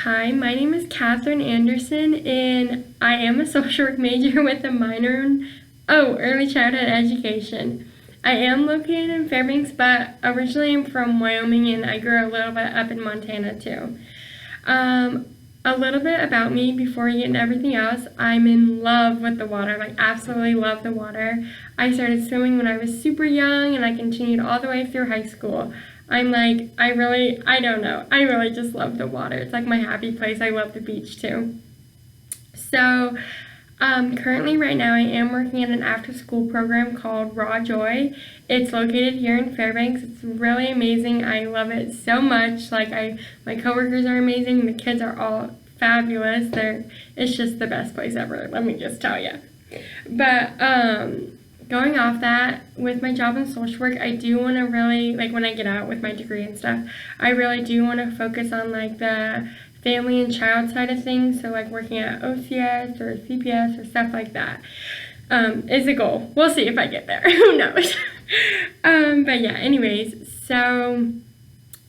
Hi, my name is Kathryn Anderson, and I am a social work major with a minor in early childhood education. I am located in Fairbanks, but originally I'm from Wyoming, and I grew a little bit up in Montana too. A little bit about me before we get into everything else. I'm in love with the water, like absolutely love the water. I started swimming when I was super young, and I continued all the way through high school. I don't know. I really just love the water. It's like my happy place. I love the beach too. So, currently right now I am working at an after-school program called Raw Joy. It's located here in Fairbanks. It's really amazing. I love it so much. My coworkers are amazing. The kids are all fabulous. It's just the best place ever. Let me just tell you. But, going off that, with my job in social work, I do want to really, when I get out with my degree and stuff, I really do want to focus on, the family and child side of things. So, working at OCS or CPS or stuff like that is a goal. We'll see if I get there. Who knows? But yeah, anyways, so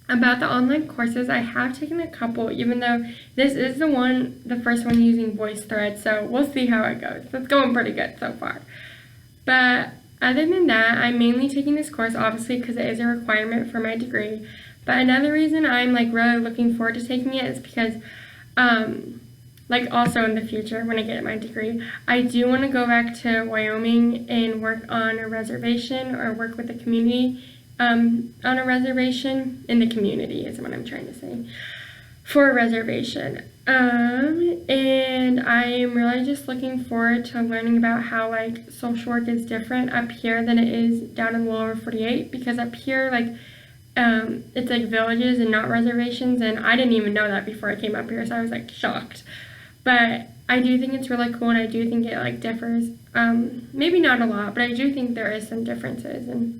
about the online courses, I have taken a couple, even though this is the first one using VoiceThread, so we'll see how it goes. It's going pretty good so far. But other than that, I'm mainly taking this course, obviously, because it is a requirement for my degree. But another reason I'm, really looking forward to taking it is because, also in the future, when I get my degree, I do want to go back to Wyoming and work on a reservation or work with the community on a reservation in the community is what I'm trying to say, for a reservation. And I am really just looking forward to learning about how social work is different up here than it is down in the lower 48, because up here it's villages and not reservations, and I didn't even know that before I came up here, so I was shocked. But I do think it's really cool, and I do think it differs, maybe not a lot, but I do think there is some differences. And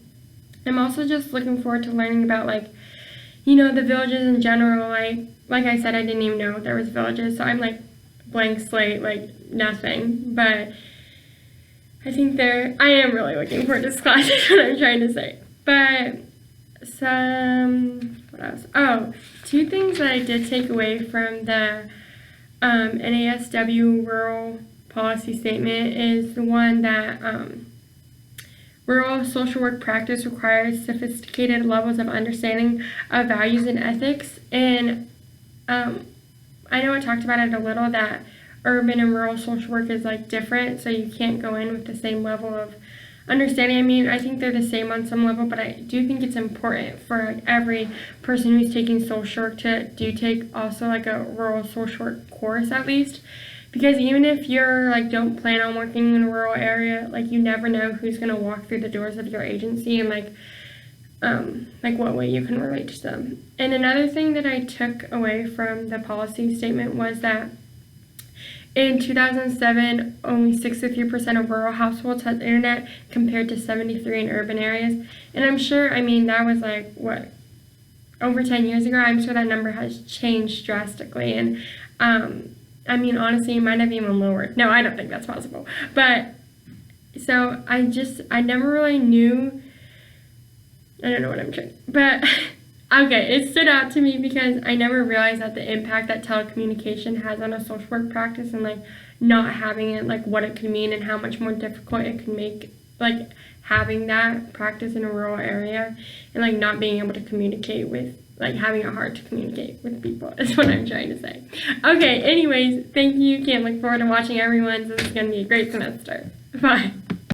I'm also just looking forward to learning about the villages in general. Like I said, I didn't even know there was villages, so I'm blank slate, nothing. But I think I am really looking forward to this class is what I'm trying to say. But what else? Oh, two things that I did take away from the NASW rural policy statement is the one that rural social work practice requires sophisticated levels of understanding of values and ethics. And I know I talked about it a little, that urban and rural social work is different, so you can't go in with the same level of understanding. I mean, I think they're the same on some level, but I do think it's important for every person who's taking social work to take also a rural social work course at least. Because even if you're don't plan on working in a rural area, you never know who's gonna walk through the doors of your agency and what way you can relate to them. And another thing that I took away from the policy statement was that in 2007, only 63% of rural households had internet compared to 73% in urban areas. And I'm sure, that was over 10 years ago. I'm sure that number has changed drastically. And honestly, it might have even lowered. No, I don't think that's possible. But so I never really knew. I don't know what I'm trying. But okay, it stood out to me because I never realized that the impact that telecommunication has on a social work practice, and not having it, what it could mean and how much more difficult it can make having that practice in a rural area, and not being able to communicate with having it hard to communicate with people is what I'm trying to say. Okay, anyways, thank you. Can't look forward to watching everyone. This is going to be a great semester. Bye.